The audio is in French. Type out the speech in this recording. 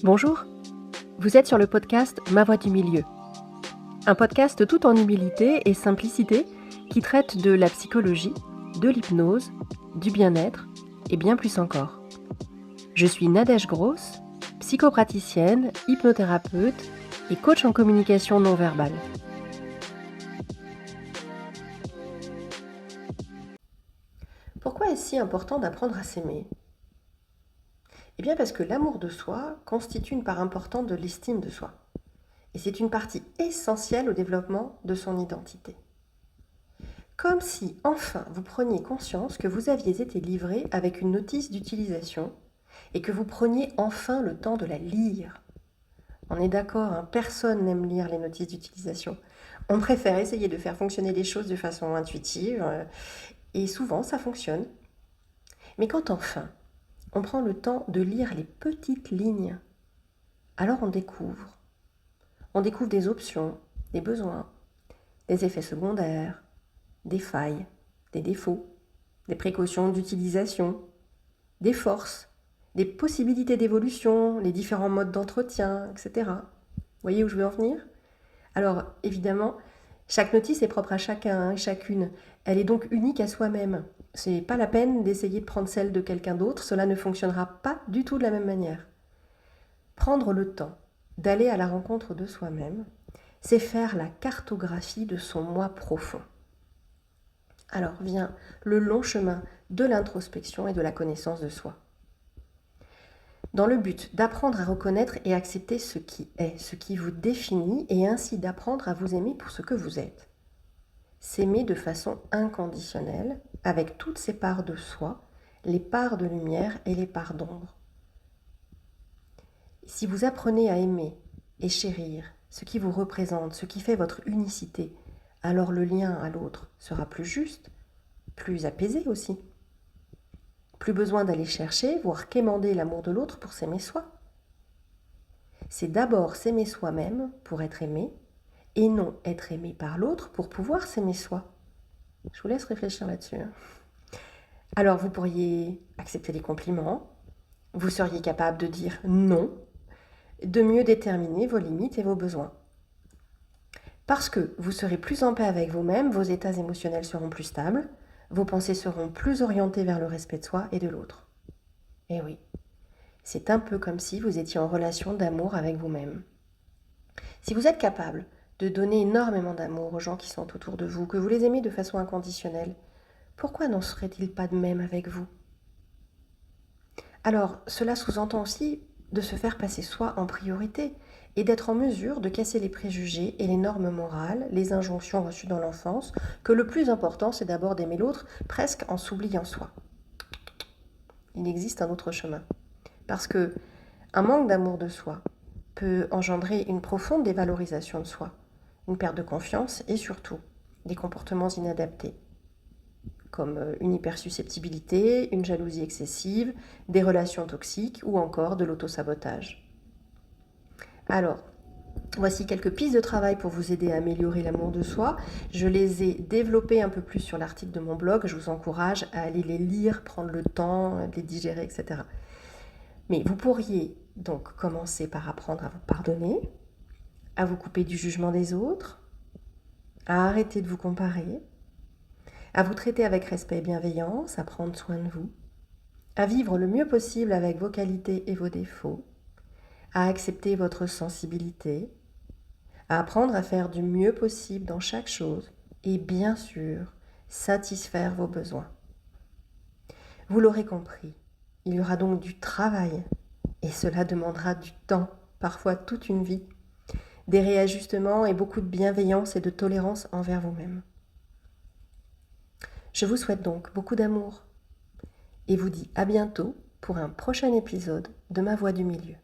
Bonjour, vous êtes sur le podcast Ma Voix du Milieu. Un podcast tout en humilité et simplicité qui traite de la psychologie, de l'hypnose, du bien-être et bien plus encore. Je suis Nadège Gross, psychopraticienne, hypnothérapeute et coach en communication non verbale. Pourquoi est-ce si important d'apprendre à s'aimer ? Eh bien parce que l'amour de soi constitue une part importante de l'estime de soi. Et c'est une partie essentielle au développement de son identité. Comme si, enfin, vous preniez conscience que vous aviez été livré avec une notice d'utilisation et que vous preniez enfin le temps de la lire. On est d'accord, hein, personne n'aime lire les notices d'utilisation. On préfère essayer de faire fonctionner les choses de façon intuitive et souvent ça fonctionne. Mais quand enfin, on prend le temps de lire les petites lignes, alors on découvre. On découvre des options, des besoins, des effets secondaires, des failles, des défauts, des précautions d'utilisation, des forces, des possibilités d'évolution, les différents modes d'entretien, etc. Vous voyez où je veux en venir ? Alors, évidemment, chaque notice est propre à chacun, chacune. Elle est donc unique à soi-même. C'est pas la peine d'essayer de prendre celle de quelqu'un d'autre, cela ne fonctionnera pas du tout de la même manière. Prendre le temps d'aller à la rencontre de soi-même, c'est faire la cartographie de son moi profond. Alors vient le long chemin de l'introspection et de la connaissance de soi. Dans le but d'apprendre à reconnaître et accepter ce qui est, ce qui vous définit, et ainsi d'apprendre à vous aimer pour ce que vous êtes. S'aimer de façon inconditionnelle, avec toutes ces parts de soi, les parts de lumière et les parts d'ombre. Si vous apprenez à aimer et chérir ce qui vous représente, ce qui fait votre unicité, alors le lien à l'autre sera plus juste, plus apaisé aussi. Plus besoin d'aller chercher, voire quémander l'amour de l'autre pour s'aimer soi. C'est d'abord s'aimer soi-même pour être aimé, et non être aimé par l'autre pour pouvoir s'aimer soi. Je vous laisse réfléchir là-dessus. Alors vous pourriez accepter les compliments, vous seriez capable de dire non, de mieux déterminer vos limites et vos besoins. Parce que vous serez plus en paix avec vous-même, vos états émotionnels seront plus stables, vos pensées seront plus orientées vers le respect de soi et de l'autre. Et oui, c'est un peu comme si vous étiez en relation d'amour avec vous-même. Si vous êtes capable de donner énormément d'amour aux gens qui sont autour de vous, que vous les aimez de façon inconditionnelle, pourquoi n'en serait-il pas de même avec vous ? Alors, cela sous-entend aussi de se faire passer soi en priorité et d'être en mesure de casser les préjugés et les normes morales, les injonctions reçues dans l'enfance, que le plus important c'est d'abord d'aimer l'autre presque en s'oubliant soi. Il existe un autre chemin. Parce que un manque d'amour de soi peut engendrer une profonde dévalorisation de soi, une perte de confiance et surtout des comportements inadaptés, comme une hypersusceptibilité, une jalousie excessive, des relations toxiques ou encore de l'autosabotage. Alors, voici quelques pistes de travail pour vous aider à améliorer l'amour de soi. Je les ai développées un peu plus sur l'article de mon blog. Je vous encourage à aller les lire, prendre le temps, de les digérer, etc. Mais vous pourriez donc commencer par apprendre à vous pardonner, à vous couper du jugement des autres, à arrêter de vous comparer, à vous traiter avec respect et bienveillance, à prendre soin de vous, à vivre le mieux possible avec vos qualités et vos défauts, à accepter votre sensibilité, à apprendre à faire du mieux possible dans chaque chose et bien sûr, satisfaire vos besoins. Vous l'aurez compris, il y aura donc du travail et cela demandera du temps, parfois toute une vie, des réajustements et beaucoup de bienveillance et de tolérance envers vous-même. Je vous souhaite donc beaucoup d'amour et vous dis à bientôt pour un prochain épisode de Ma Voix du Milieu.